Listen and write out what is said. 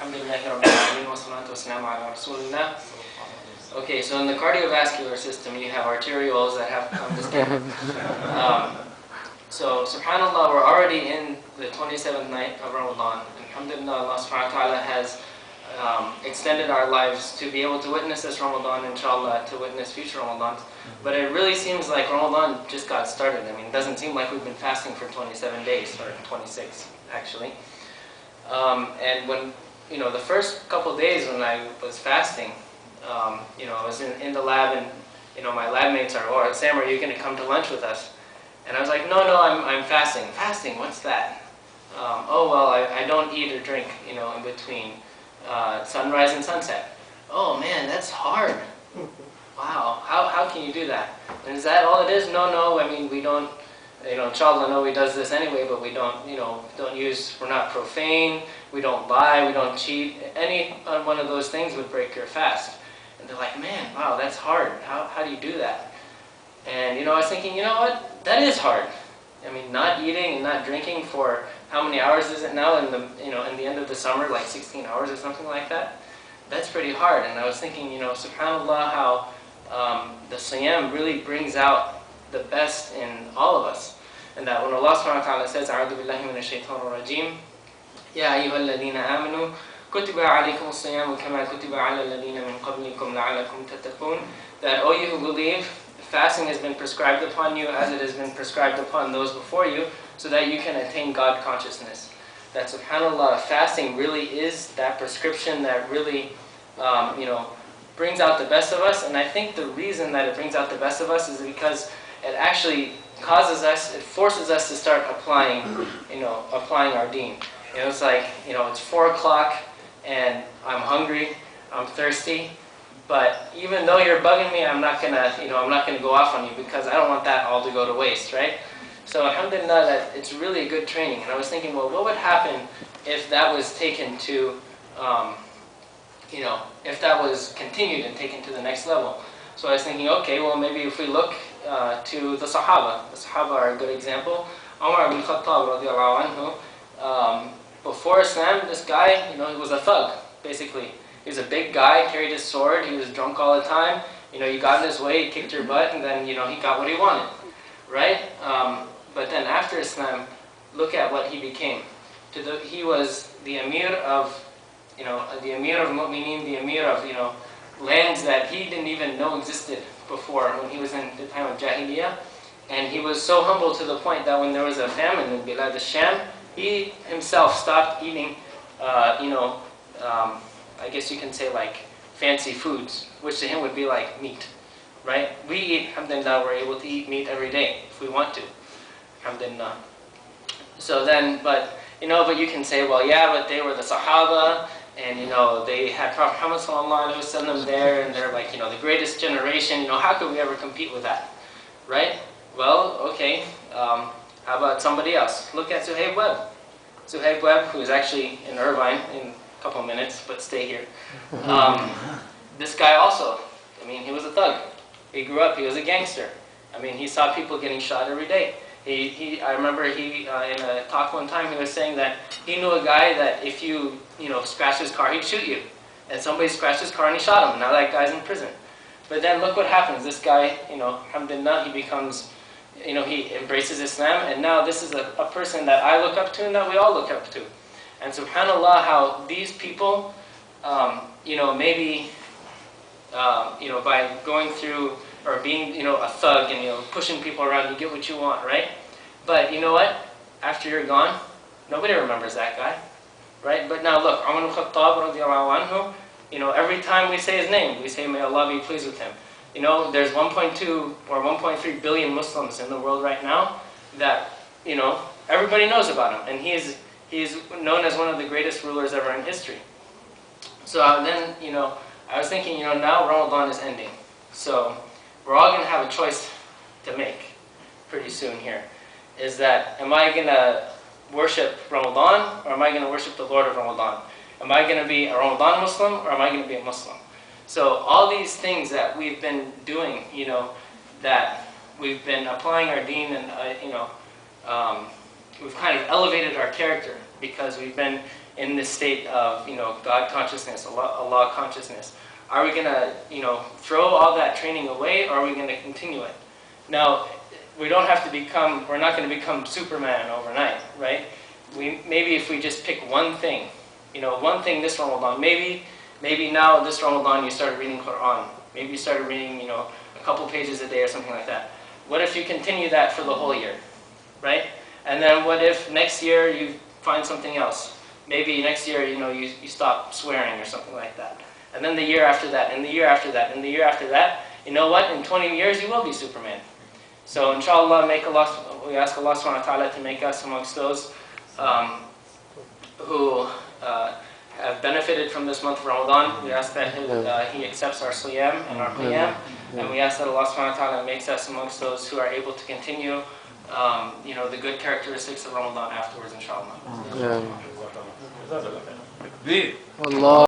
Alhamdulillahi Rabbil Alameen wa salatu wa salamu ala Rasulillah. Okay, so in the cardiovascular system, you have arterioles that have come to stay. So, subhanAllah, we're already in the 27th night of Ramadan. Alhamdulillah, Allah subhanahu wa ta'ala has extended our lives to be able to witness this Ramadan, inshallah, to witness future Ramadans. But it really seems like Ramadan just got started. I mean, it doesn't seem like we've been fasting for 27 days, or 26, actually. And when, the first couple days when I was fasting, I was in the lab, and, my lab mates are, "Oh, Sam, are you going to come to lunch with us?" And I was like, no, I'm fasting. Fasting, what's that? Oh, well, I don't eat or drink, in between sunrise and sunset. Oh, man, that's hard. Wow, how can you do that? And is that all it is? No, I mean, we don't, inshallah, nobody does this anyway, but we don't, we're not profane, we don't lie, we don't cheat. Any one of those things would break your fast. And they're like, man, wow, that's hard. How do you do that? And, I was thinking, you know what? That is hard. I mean, not eating and not drinking for how many hours is it now in the, in the end of the summer, like 16 hours or something like that? That's pretty hard. And I was thinking, subhanAllah, how the Siyam really brings out the best in all of us. And that when Allah subhanahu wa ta'ala says, "A'udhu billahi minash shaitanir rajim, Ya ayyuhalladhina amanu, kutiba alaykum as-siyamu kama kutiba ala alladhina min qablikum la'allakum tattaqun," that, "O you who believe, fasting has been prescribed upon you as it has been prescribed upon those before you, so that you can attain God consciousness." That, subhanAllah, fasting really is that prescription that really, brings out the best of us. And I think the reason that it brings out the best of us is because it actually it forces us to start applying our deen. It's like, it's 4 o'clock and I'm hungry, I'm thirsty. But even though you're bugging me, I'm not gonna go off on you, because I don't want that all to go to waste, right? So alhamdulillah, that it's really a good training. And I was thinking, well, what would happen if that was taken to, if that was continued and taken to the next level? So I was thinking, okay, well, maybe if we look to the Sahaba are a good example. Umar ibn Khattab radiallahu anhu, before Islam, this guy, he was a thug, basically. He was a big guy, carried his sword, he was drunk all the time. You got in his way, he kicked your butt, and then, he got what he wanted, right? But then after Islam, look at what he became. He was the Amir of, the Amir of Mu'mineen, the Amir of, lands that he didn't even know existed before when he was in the time of Jahiliyyah. And he was so humble to the point that when there was a famine in Bilad al-Sham, he himself stopped eating, I guess you can say, like, fancy foods, which to him would be like meat, right? We eat, alhamdulillah, we're able to eat meat every day if we want to, alhamdulillah. So then, but you can say, well, yeah, but they were the Sahaba, and, they had Prophet Muhammad sallallahu alaihi wasallam there, and they're like, the greatest generation, how could we ever compete with that, right? Well, okay, how about somebody else? Look at Suhaib Webb. Suhaib Webb, who is actually in Irvine, in couple minutes, but stay here. This guy also, he was a thug. He grew up, he was a gangster. He saw people getting shot every day. I remember in a talk one time, he was saying that he knew a guy that if you, scratched his car, he'd shoot you. And somebody scratched his car and he shot him. Now that guy's in prison. But then look what happens. This guy, alhamdulillah, he becomes, he embraces Islam, and now this is a person that I look up to and that we all look up to. And subhanAllah, how these people, maybe, by going through or being, a thug and, pushing people around, you get what you want, right? But you know what? After you're gone, nobody remembers that guy, right? But now look, Umar ibn Khattab radiallahu anhu, every time we say his name, we say, may Allah be pleased with him. There's 1.2 or 1.3 billion Muslims in the world right now that, everybody knows about him. And he's known as one of the greatest rulers ever in history. So then, I was thinking, now Ramadan is ending. So we're all going to have a choice to make pretty soon here. Is that, am I going to worship Ramadan, or am I going to worship the Lord of Ramadan? Am I going to be a Ramadan Muslim, or am I going to be a Muslim? So all these things that we've been doing, that we've been applying our deen, and we've kind of elevated our character because we've been, in this state of, God consciousness, Allah consciousness? Are we going to, throw all that training away, or are we going to continue it? Now, we're not going to become Superman overnight, right? Maybe if we just pick one thing, one thing this Ramadan, maybe now this Ramadan you started reading Quran. Maybe you started reading, a couple pages a day or something like that. What if you continue that for the whole year, right? And then what if next year you find something else? Maybe next year, you stop swearing or something like that. And then the year after that, and the year after that, and the year after that, you know what? In 20 years, you will be Superman. So inshallah, we ask Allah subhanahu wa ta'ala to make us amongst those who have benefited from this month of Ramadan. We ask that He accepts our siyam and our qiyam. And we ask that Allah subhanahu wa ta'ala makes us amongst those who are able to continue the good characteristics of Ramadan afterwards, inshallah. Allah.